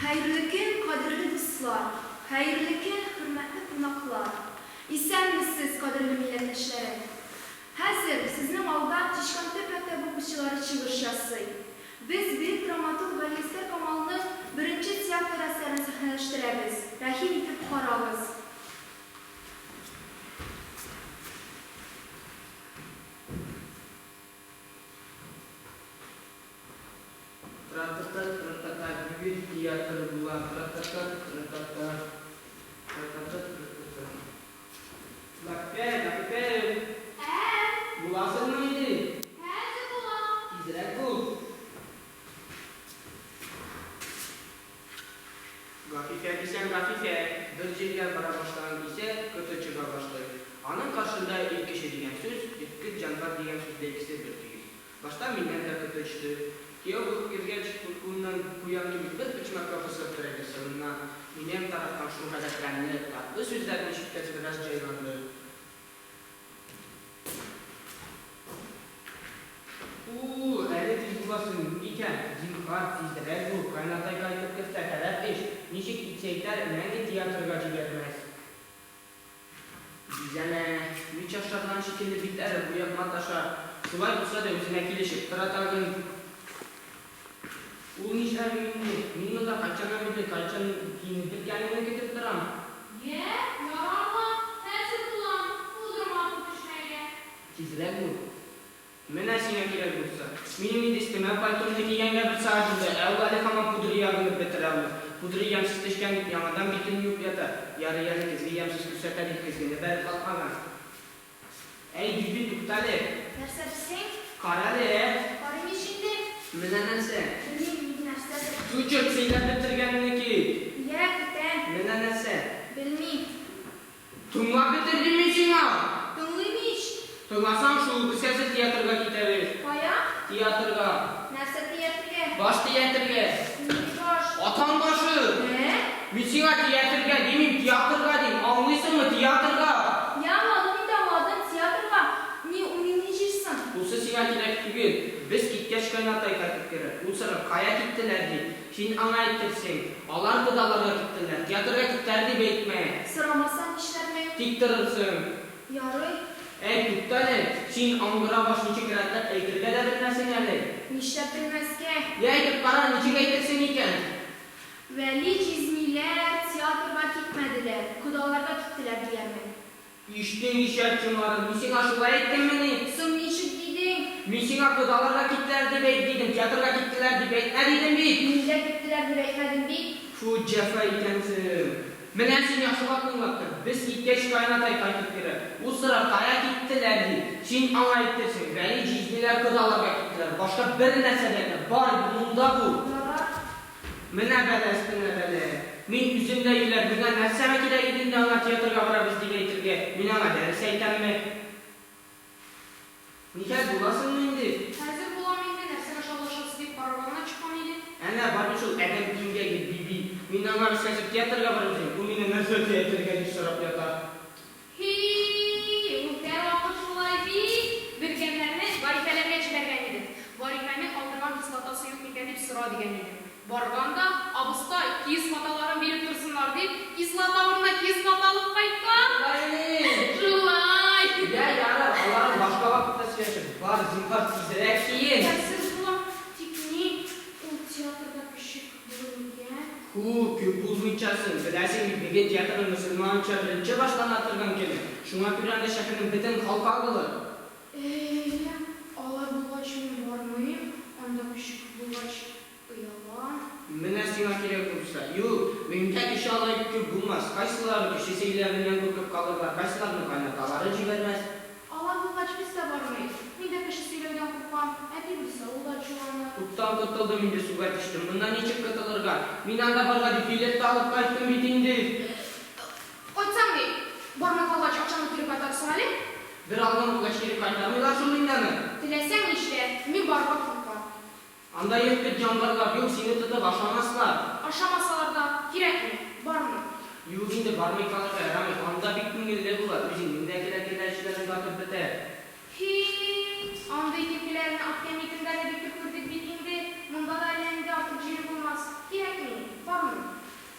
Hayırlı gün, kadirli dostlar. Hayırlı gün, hürmetli qonaqlar. İsənmisiniz, kadirli millətdaşlarım. Hazır sizin alda Tişkentep məktəbi çığırışası. Biz bir dramaturg və Ester Kamal'ın birinci tiyatr əsərini səhnələşdirəbiz. Rəhim itib qarağız. Bir tiyatr bulan Lakife bulasın mıydı? İzlek bul. Gafife desen gafife bir cilger para başlayan ise kötü çıka başlayır. Anın karşında ilk kişi diyen söz, ilk canlar diyen sözde ikisi bir değil. Başta minnet de kötü çıktı. Yavuk girgəc bundan uyandı bir biçmə kafası ötürəcəsindən minem taraftan şu hədətlənli tatlı sözlərin şiddəti biraz ceyrandı. Əli diz bulasın, ikən zinqar tizdirək bu, qaynatay qaytıb qıstə tərəf eş, nişik içəklər məngi tiyatrıqa cigərməz. Bizənə, üç aşağıdan şekilli bitləri bu yapma taşa, şulay bulsa da özünə kilişib, tıratağın Unisha minnu da kaçana bile kaçan kindir kendine getirip duram. Ye, yararlı. Tersi kullan. Bu duruma düşmeye. Çizilek bu. Mena sine kirek bulsa. Benim isteme paltomdaki yenge bir saatimde evveli kama pudri yağını bitirelim. Pudri yemsiz teşken yamadan bitin yok yata. Yarı yarı kızgı yemsiz küsakari kızgını ver kalkana. Ey düzgün tuktale. Nərsəbsin? Karale. Karım işindi. Mena nese. Bilmiyim, nərsədir. Çocuk seyler bitirgenini ki. Yəqdən. Mena nese. Bilmiyim. Tunga bitirdim işin ha. Dınlıymış. Tungasan şu sesi tiyatrga gidebilir. Kaya? Tiyatrga. Нәрсә tiyatrga? Baş tiyatrga. Baş. Atan başı. Ne? Misinga tiyatrga demeyim tiyatrga deyim. Anlıyorsun mu tiyatrga? Ya malum idamadan tiyatrga. Ne unineceksin? Bu sesiga kirek tügül. Biz gitgeç kaynatay kaytıp kere. Bu sıra kaya gittiler di. Şimdi ana ettirsin. Alar gıdalarga gittiler. Tiyatrga gittiler di beytme. Sıramasan işlerme. Diktirirsin. Yarıy. Ey tuttale. Şimdi angıra başlıcı kiratlar eykirge de bilmesin yerli. Nişlep bilmezke. Ya ekip karar niçik eytirsin iken. Veli cizmiler tiyatrga gitmediler. Kudalarga gittiler diyerme. İştin işer çınarın. Misin aşıla ettin mi? Sın niçik dedin? Misin akıdalarga gittiler di beyt tiyatrga gittiler di beyt. Ne dedin beyt? Nile gittiler bireytmedin bir. Şu cefa ikensin. Menensin yaşılaklığın baktın. Biz gitgeç kaynatay kaytıp kere. Bu sıra kaya gittiler di. Şimdi ana ettirsin. Veli cizmiler kıdalarga gittiler. Başka bir nesedekler. Bari bunda bu. Yarar. Mene belestine bele. Min yüzümde iler. Mene neseme kire gidin ana tiyatrga bıra biz digeytirge. Min ana derse eyten mi? Nikel bulasın mı indi? Hazır bulamayınca nersen aşağılaşası deyip karavana çıkamaydı. Ana bari şu edem kimge git bibi. Min ana bir sesip tiyatrga bıra bizim. Bu mine nasıl tiyatrga git sorap yatar. Hii, muhtemelen vakit şulay bir gemlerini varifelerine çilergen yedi. Varifenin aldırgan kislatası yok miken deyip sıra digen yedi. Barganda, abısta kismataların verip dursunlar deyip kislatavırına kismatalık kayıtlar. Şulay. Ya yarar Allah'ın başka vakitte söyleşir. Var zingar tizerek yiyin. Siz bulan teknik o tiyatrda pişik bulungen. Köp uzunçasın. Biləsin ki, bege tiyatrın Müslümanca birinci baştan atırgan kelin. Şuna pürende şəkinin bütün halka ağılır. Alay bulaşım var mıyım? Onda pişik bulaş uyalan. Mene sina kirek olsa. Yok, mümkün işe alayıp köp bulmaz. Kaysıları köşeseyilerinden korkup kalırlar. Kaysılarını kaynataları civermez. Alay bulaş biz de var mıyız? Bir de peşisiyle öden kurban. Epi bilse ulaşılanlar. Kuttan kıtıldım indi su katıştım. Bundan içip kıtılırgan. Minanda barga dipilette alıp kayıttım bitindi. Koytsam değil. Barmak Allah çakçanı kırıp atarsın Ali. Bir algan ulaş geri kaytamıyorlar şu mindanı. Dilesen işte, mi barmak kurban. Anda yetki canlarlar yok seni tutup aşamazlar. Aşamasalar da girek mi? Var mı? Yok indi barmayı kalırga yaramayız. Anda bir gün gelirler bular. Bizim mindekiler işlerini katıp biter. Hiç. Anda ikipilerini akdemiyetinden de bir kürkürdük bitindi. Bunda da elinde artık ciri bulmaz. Girek mi? Var mı?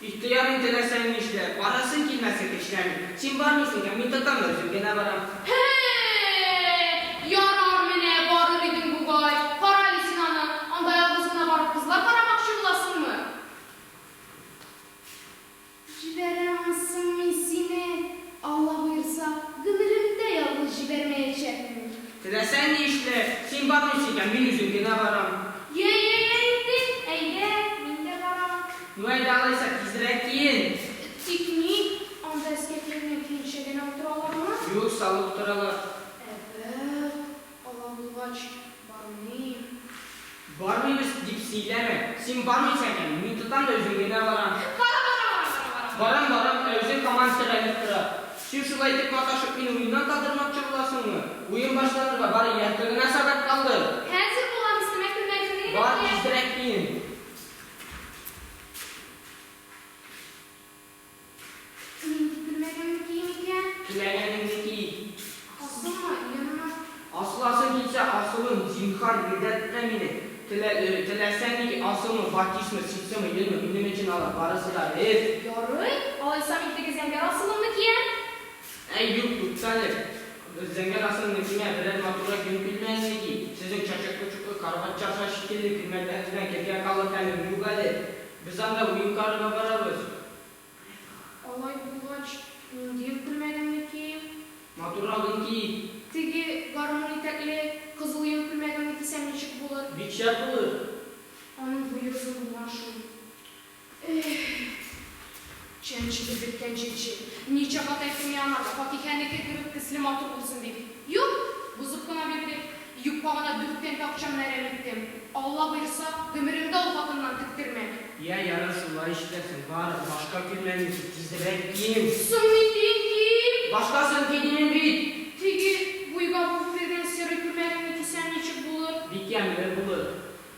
İhtiyarın telesen işle, parasın kilmezse işlemi. Sen var mısın ya? Mintadan da özüm gene varam. Hey! Yarar mene barır idin bu gay. Paralisin ana. Anda yalnızına barıp kızlar paramakçı bulasın mı? Jiberemezsin misine. Allah buyursa gınırım da yalnız jibermeyecek mi? Telesen işle, sen var mısın ya? Min özüm gene varam. Ye indin. Eyde, minde bara. Nüayda alaysa tizdirek yiyin. Tiknik. Anda esketlerine kinçeden oturalım mı? Yok sağlık turalar. Evet. Allah bulgaç. Barmayayım. Var mıymış dip siyleme. Sen var mısın ya? Mintadan da özüm gene varam. Varam özüm kaman ayıptıra. Sen şulay tip mataşıp beni oyundan kaldırmakçı bulasın mı? Oyun başlanır mı? Bari yertliğine sabit kaldı. Hazır bulan istemek bilmezsin. Var tizdirek yiyin. Bilmeden kim iken? Tülegenindeki Asıl mı? Yanına. asıl asıl gitse asılın zinhar bedetlemini. Telesen ki asılın batismi, sitsi mi, yılmı, bilim için alır. Parasıyla et. Yarıy. Alaysam ilk zenger asılımdı kiyen? Ey yok tutsalı. Zenger asılın nekine birer matura gün bilmez ki. Sizin çaçak küçük karvat çarşa şekilli kıymetlerinizden kediye kalır kendini mügade. Biz anda uyum karına vararız. Alay bulgaç. Diyip bilmeden ki. Matura alın ki Tigi garmonitekli kızıl yıl bilmeden ki sen neçik bulur. bir şey bulur. Onun buyursun bulan şu. Çençili bitken çençi. Niçe kat ettim yanlarda. Fakir kendiki kırıp kıslim atır bulsun deyip. Yok. Bu zıpkına bir de yupağına dürtten takacağım nereye gittim. Allah buyursa ömrümde ufakından tıktırmak. Ya yarasınlar işlesin. Var başka filmlerini tizdirek yiyin. Sımmitin ki. Başkasının kedinin bit. Tigi buyga bu verden seri bilmeden ki sen neçik bulur. Bitken ver bulur.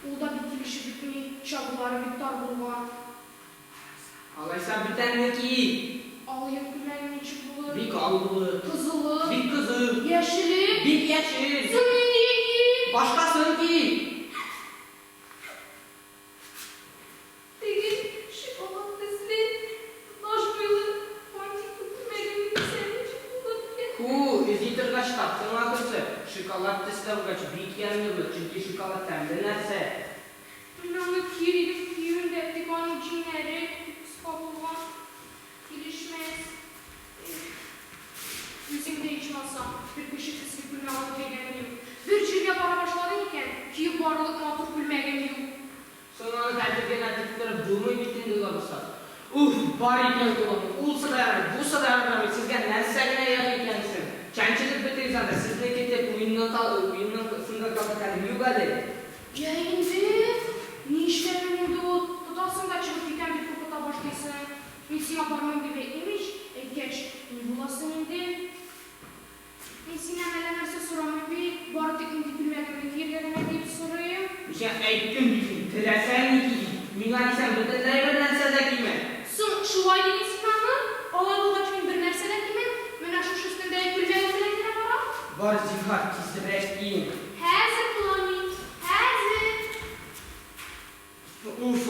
O da bitilişi bitmeyi çabuları miktar bulma. Alaysa biten ki Al yakınlar neçik bulur. bir kaldı. Kızılı. Bir kızı. Yeşili. Bir yeşil. Sımmitin ki. Başkasının ki. Tigi şokolat desli. Naş bıyılı. Pantik tutmayın ki sen neçik bulur. Ezitir kaç taktın akısı. Şokolat testi kaç. Bir yanılı. Çünkü şokolat temdelerse. İnanı kirilik kirinde dikanın cinleri. Skapulgan. İlişmez. Yüzümde içmezsem. Bir kişi kısmı gülme alıp beğenmeyim. Bir çirge para başladın iken. Ki varlık matur gülmeğim. Sonra onu tercihden artıkları bulmayı bitin de olursa. Bari gel dolanın. Ulsa da yarar. Bulsa da yarar. Sizden nersene yarar kendisi. Çençilik bitir zaten. Siz de gidip oyundan sınırda kaldı kendini. Yugadı. Yayındı. Ne işlerin oldu? Tutasın da çıkıp biten bir kukuta başlaysın. Nesi yaparmam gibi imiş. Geç. Ne bulasın indi? Nesi nemelenirse soramı bir. Bu artık indi bilmekle yerlerine deyip sorayım. İşte eğitim bitin. Telesen ki. Mingani sen bedenleri bedensel de kime? Şu vaydenin sinanı. Olay bulgaçın bir nersede kimi? Münaşış üstünde bilmekle para. Var zihar tizdirek yiyin. Hazır kullanayım. Hazır.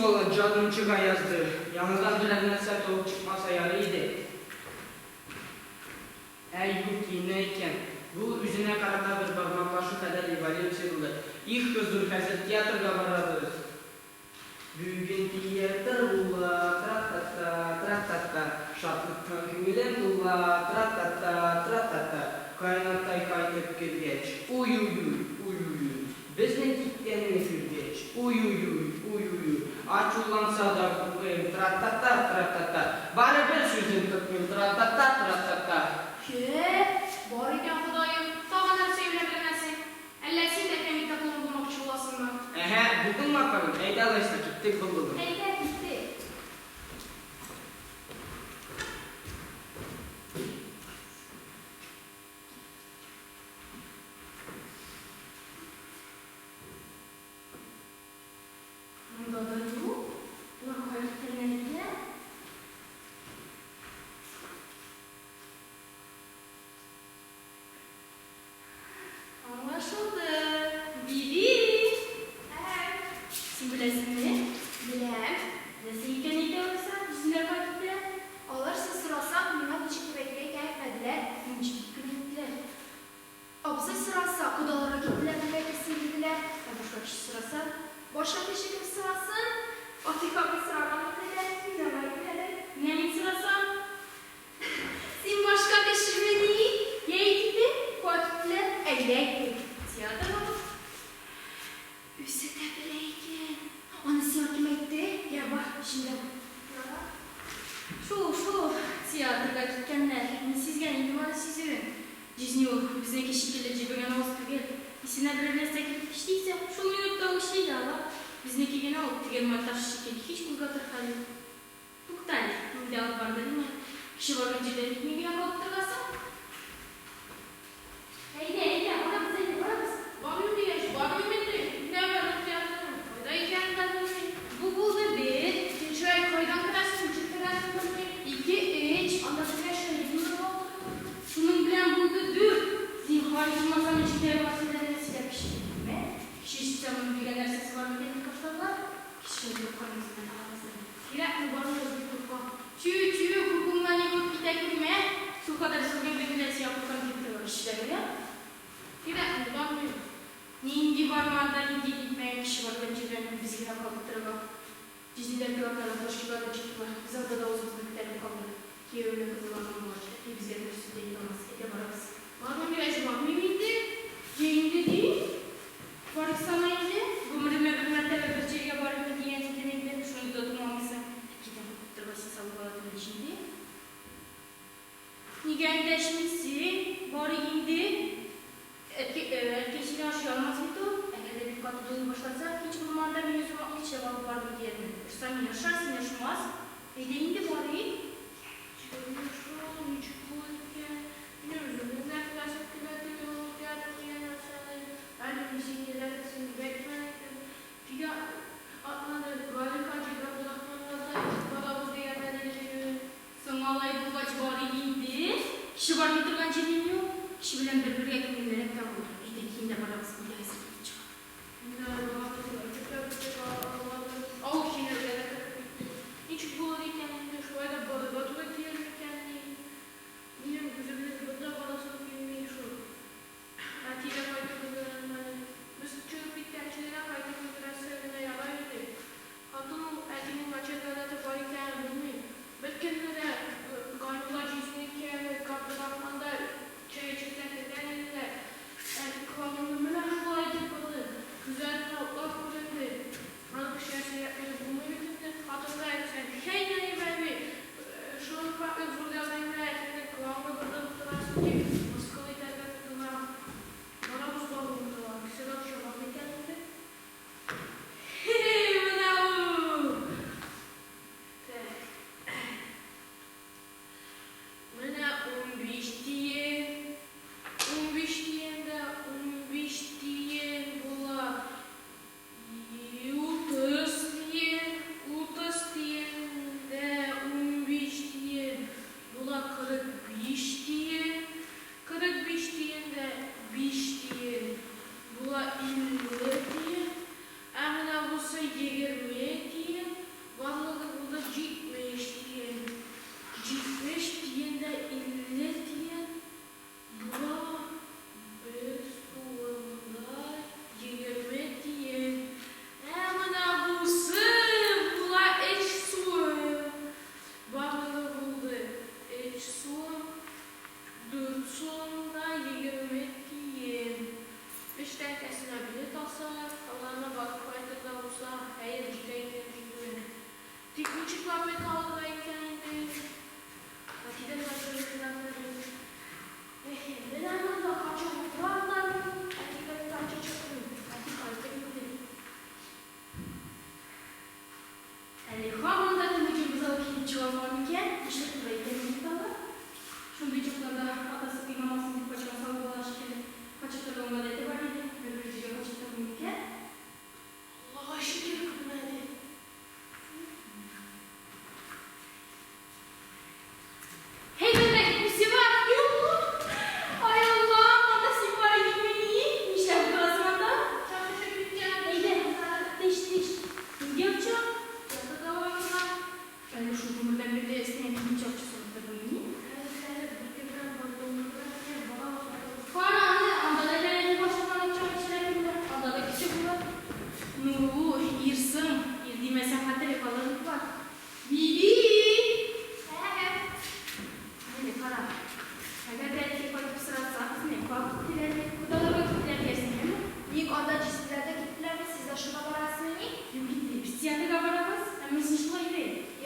Valla canım çıkan yazdı. Yanından direnmezse tavuk çıkmasa yarıydı. Ey yurt yineyken bu yüzüne karata bir parmakla şu kadar ibadet çırıldı. İlk kızdır hazır tiyatroda vararız. Bugün tiyatro bulla tratata tratata. Şartlıktan gümülen bulla tratata tratata. Kaynatay kaynatıp girgeç. Uyuyuy uyuyuy. Bizden gitkenini girgeç. Uyuyuy uyuyuy. Aç ulansa da kukuyum tratata tratata. Bari bir sözün tutmayım tratata tratata. Var iken Xudayım, tağalar sevile bilemezsin. Ellesin de kemik takımı bulmakçı olasın mı? Buldun mu bakalım? Eydi alaysa gittik buldum. Eyde gitti. Bunda da yok. Buna koyup terlenirken. Anlaşıldı. Bibi. Evet. Sen bilesin mi? Bilem. şimdi. Şu tiyatroga gitkenler, sizgen ilmari sizin. Jizni o bizdeki şekilde cebine olsun tügel. İsine bir nesne gelip iştiyse şu minutta o iştiydi ama. Bizdeki gene o tügel montaj şekilde hiç kulgatır hali. Tuktay, bir daha var değil mi? Kişi var önceleri gitmeye gene kalktırgasa. Eyde, oramız. Babam diye, babam mıydı? Ne var o tiyatroda? Oyda iken ben Bu buldu bir. şuraya koydan kadarsın, çıktırarsın böyle. 2, 3, anlatmaya şöyle bunu oldu. Şunun bilen buldu dur. Zinhari masanın içinde bahseden size bir şey mi? Kişi sisteminin bilenler sesi var mı diye kaçlarlar. Kişi yok koymuşsun ağzını. Kirak mı var mı bir kurpa? Çüğ hukukundan yapıp gidelim. Şu kadar sorun bilgilesi yapılan gidiyor işlerine. Kirak mı var mı? Nindi var manda nindi gitmeyen kişi var. Önceden biz yine kapıttırma. Diziler bir ortada hoşçakalın çıktılar. Biz orada da uzun biterim kaldı. Ki öyle kızılanın var. Ki bizler de üstünde yıkamaz. Ede varız. Var mı güneş var mı mıydı? Yayında değil. Varık sana indi. Gümrüm öbür mertebe bir çeyge varık mı diyen denekler. Şunu da tutmamışsa. İkiden kapıttırması salı bağladığın içinde. Nigenleşmişsin. Varık indi. Erkeğini aşağı almaz mıydı? Eğer de bir katı dolu başlasa hiç bulmanda bir yüzüme hiç cevabı var mı diye mi? Sen yaşarsın yaşamaz. Indi varık. Songalay bu kaç varık indi. Kişi var mı durgan çelim yok. Kişi bilen birbirine kimlerine tam olur. İdekinde bana basın diye hesap çıkar.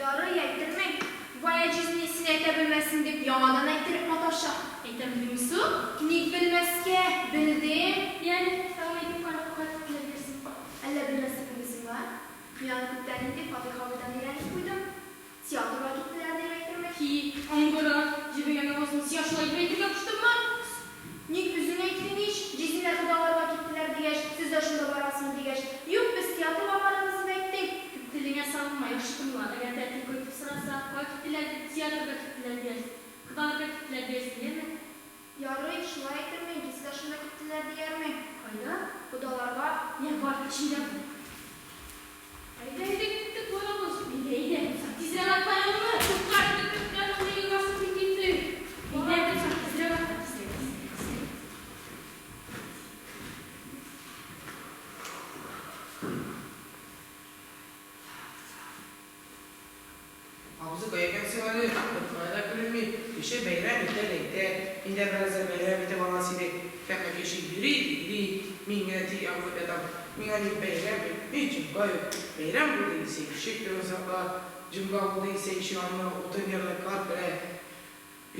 Yarı yettirmek. Baya ciznisini etebilmesin deyip yamadan ettirip mataşa. Aytabilir misin? Nik bilmezke bildim. Yani sana eğitim para bilebilirsin. Elle bilmezse bilmesin var. Dünyanın kütlerinde fabrikalıdan ilerleyip koydum. Tiyatro vakitler direktirmek. Ki Angora cebine olsun siyaşlayıp eğitim yapıştırma. Nik üzüne ettin hiç. Cizinler kudalar vakitler diyeş. Siz de şunda varasın diyeş. Yok biz tiyatro vakarınızı bektik. Diline salma yaşıtımlar. Eğer dertlik koyup sırasa vakitler tiyatroda kitler diyersin. Kıdalıkta kitler diyersin değil mi? Yarı şuna ettirmeyin ki siz de şunda gittiler diyer mi? Hayda. Kudalar var. Ya var içinde. Hayda hayda gittik bu arabuz. Bir de iyi de. Saktizler atlayalım mı? Kutlar gittikler onu yıgasın bitirdi. Bir de saktizler atlayalım. Abzı koyarken sıvalı, fayda kılınmıyor. İşte beyler bitti. İnde biraz da beyler bitti bana sile. Tekrar kişi biri, minneti yavru adam. Minneti beyler hiç bayı. Beyler burada ise şık gözakla, cımga burada ise şu anda otun yerine kalp bile.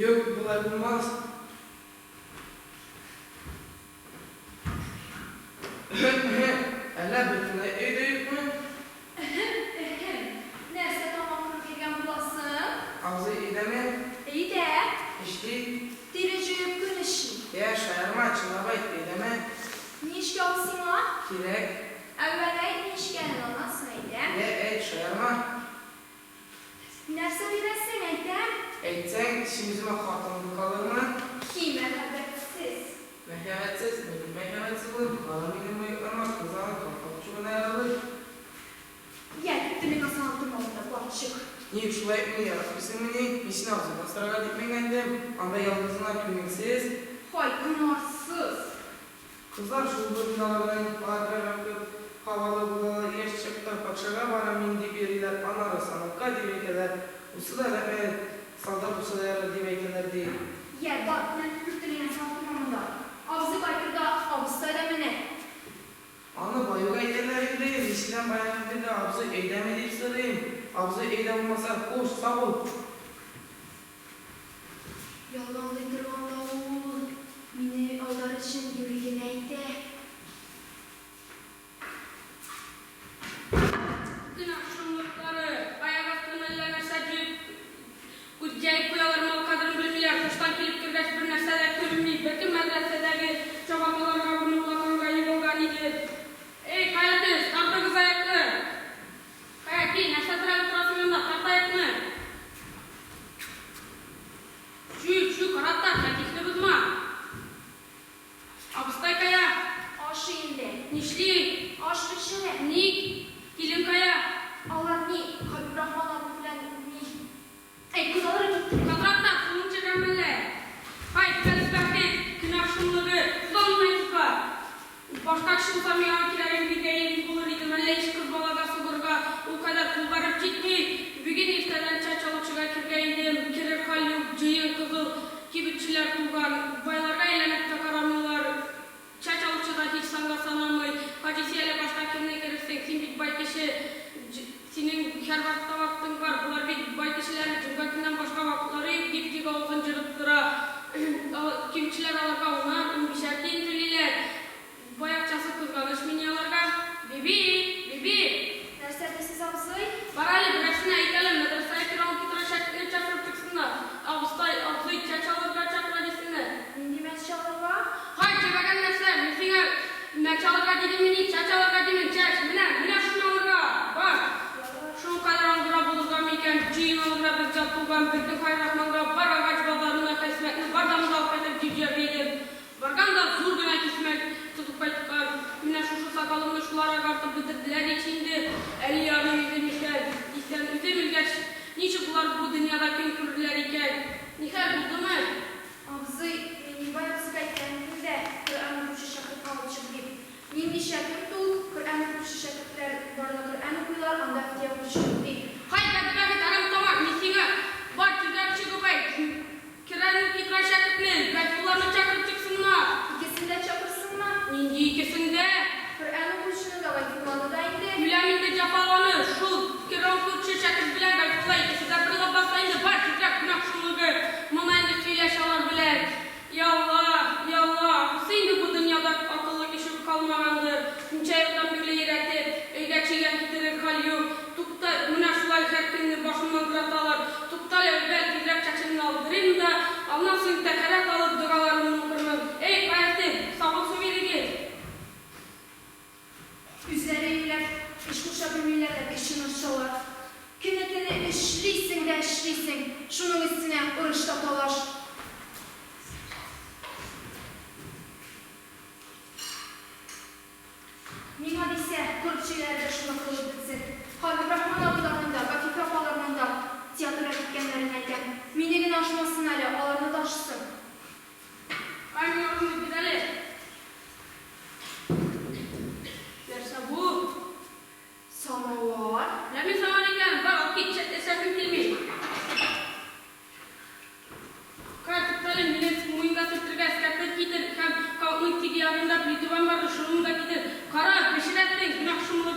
Yok bulunmaz. Allah bütünle ödeyip mi? Neyse tamam bilgen bulasın. Ağzı edeme. İyi de İşte dirici gün işi. ya şayarma açına bayt edeme. Ne iş gelsin o? Kirek. Evvela ne iş gelin o nasıl neydi? Ya şayarma. Nerse bilesin neydi? Etsen işimizin hatırlı kalır mı? Kime habersiz. Mehvetsiz mi? Mehvetsiz olur. Kalın benim bıyıklarıma kızarı kapatçığına yaralı. Gel dilin asantım oldu bu açık. Niye şulay mı yaratmışsın mı? İşin ağzına sırağa gitmeyendim. Anda yalnızına kümüksüz. Hoy günahsız. Kızlar şu binalardan bağırarak havalı bulalı yaş çıktı. Paçaga bana mindi biriler anarı sanıkka divekeler. Usılar evet. Salda usılar divekeler değil. Yer bak ben dilin asantım oldu. Avzı baykırda avzı da mene. Anı bayıga eyleler değil. İşten bayan dedi abzı eydemedip sırayım. Abzı eydem olmasa koş sağ ol. Yalanlıdır Allah'ım. Mine aldar için yürüyü neydi? Gün akşamlıkları, ayak astığın ellerine sacıp, ucayıp koyalarım o kadarını bilmiyorlar. Kuştan gelip girgeç bir nesneler görünmeyip, belki medresedeki çabakalarına bunu kulaklarına yıkılgan idi. Ey Kayatız, tahta kız ayaklı. Kayat değil, nesneler oturasın yanında, tahta ayaklı. Şu karatlar, çekişli bızma. Abıstay kaya, Aşı indi. nişli, Aşı dışarı. nik, kilim kaya. Allah ni. Habib Rahman abi bilen ni. Ey kudaları gitti. Kadrakta sunum çekenmeli. Hayır, felsefe, gün akşamları, zonla çıkar. Başka kişi olsam yakilerin bir değeri bulur idim. Elle iş kız balaga sıvırga, o kadar pul varıp gitmeyin. Bugün ifteden çaçalıçıga kirgeydim. Kirir kalyum, cıyın kızıl, kibitçiler tuğgan. Baylarga eğlenip takaramıyorlar. Çaçalıçıda hiç sanga sanamay. Hacisiyle başka kimine girirsen, kim bir bay kişi, senin her vakta vaktın var. Bunlar bir bay kişilerin cümletinden başka vaktları gittik olsun cırıttıra. Kimçiler alarga onlar, bir şarkı intililer. Bayakçası kızganış minyalarga. Bibi. Nersedesiz avzı? Barali bıraksına itelim. Medreseye kiram kitura şeklini çakırıp çıksınlar. Avustay, avzı, çaçalarga çakıra gitsinler. Mindi mesçalı var. Hayır, çevagan mesler. Müfine, meçalarga didimini, çaçalarga dimin çek. Mine şunu alırga. Bak. Şu kadar angıra bulurga miken, ciyim alırga bizce tuğgan, birdik hayrahmanga, bar ağaç bazarına kesmekini, bardamıza alkaytıp cücüye beydim. Bargan da zur güne kesmek, tutup kaytıkar. Mine şu sakalımını şulara kartıp bitirdiler içindi. Eli yarını yüzülmüşler. İsten üzülmüş. Niçin bunlar bu dünyada kim kürdüler iken? Nihal buldu mu? Avzı mindi bayağı sıkaytlarında Kur'an'ın kuşu şakır kalıcı gibi. Mindi şakır tuğ, Kur'an'ın kuşu şakırlar barına Kur'an'ı kuyular, anda fitiye kuşu gibi. Hayır, ben de tarım tamam. Misine var tüder çıkıpay. Kiranın ikra şakırtının. Ben bunlarını çakıp çıksınlar. İkisinde çakırsın mı? İnci ikisinde. Kur'an'ın kuşunu da var kullanı da indi. Güleminde cefalanır. Şu kiran kurçu şakır bilen ben kulay Ondan sonra takarak alıp duralarımı okurmam. Ey Kayastin, sabah su veri gel. Üzləri ilə iş quşa bilmirlər, peşin aşağılar. Künetini işliysin de işliysin. Şunun üstüne ırışta talaş. Mina ise kurtçilərdə şuna qılıb bitsin. Habib Rahman abilərinin də, Bakif apalarının da teatra gitkenlərindən mininin aşmasın hələ, alarını daşısın. Aynı yolunu gidelim. Derse bu. Samavar. Lemi samanıken bak o gidecek esefim filmi. Kartıkların millet muyunda sırtırga eskakta gider. Hem kalkın tigi yanında bir divan vardı şunun da gider. Kara peşin ettin günah şumluğu.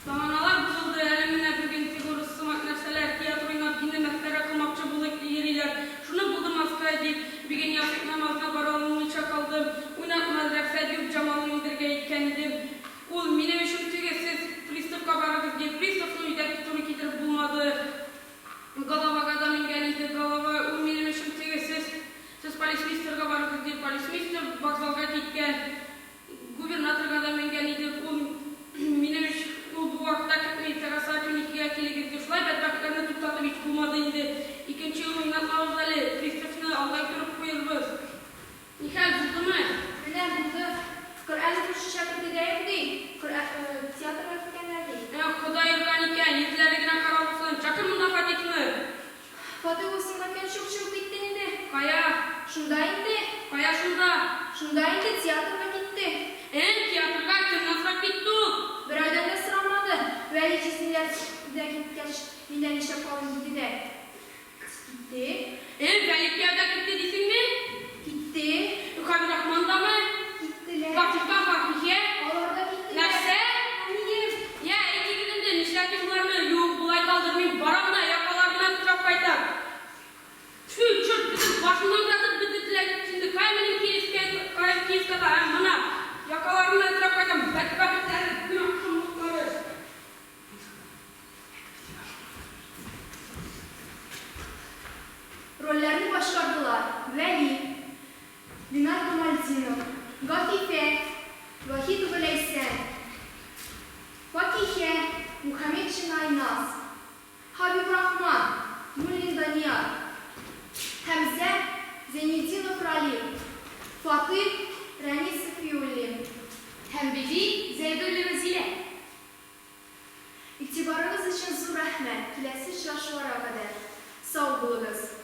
Zamanalar bozuldu. Elimine bugün figürü sımak nesneler. Tiyatro oynap yine mesler akılmakça bulak yeriler. Şunu buldum aska edip. Bir gün yasık namazına baralımı çakaldım. Oynatmaz refset yok camalını indirge itkendim. Ул минем үшін тегесіз приставқа барыңыз деп приставның үйдегі тұны кетіріп болмады. Головаға да мінген еді голова. Ул минем үшін тегесіз сіз полицмейстерға барыңыз деп полицмейстер вокзалға кеткен. Губернаторға да мінген еді. Ул минем үшін бұл уақытта кетмей сағат 12-ге келгенде шулай бәтбақтарны туктатып еш болмады енді. Екінші ел ойнатмауыз әлі приставны алдай тұрып қойырбыз. Нихәл болды ма? Менә булды. Qur'an'ı kuşu şakırdı deyip değil. Tiyatro öfkenler değil. Xudoy urgan ekan, yuzlarigina qarolsin. Chaqir bunda Fatihni. Fatih olsun bakın çok gittin indi. Qaya? Şunda indi. Qaya shunda? Şunda indi tiyatroga gitti. Teatrga kimdan ketdi? Bir aydan da sıranmadı. Veli çizimler de gitmiş. Minden işe kalın gitti de. Gitti. Velikiyada gitti desingmi? Gitti. Kabir Rahmanda mı? Gittiler. Fatih'tan Fatih'e? Orada gittiler. Nerse? Annem. Ya iki gününde nişlatim bularını yok bulay kaldırmayayım. Baram da yakalarından sıçrap kaytar. Çür bizim başından bırakıp bıdıdılar. Şimdi kaymenin kiyis kata bana. Yakalarından sıçrap kaytar. Bakıtlar günah şumlukları. Rollerini başardılar. Veli, Dinar Kamaldinov, Gatife, Vahid Güleysen, Fatihe, Muhammed Şinaynaz, Habib Rahman, Mulin Daniyar, Hamza, Zenidinov Rali, Fatih, Rani Safiyulli, Həmbibi Zeydulli Zile. İtibarınız için zor rəhmət, kiləsi şaşvara qədər. Sağ olunuz.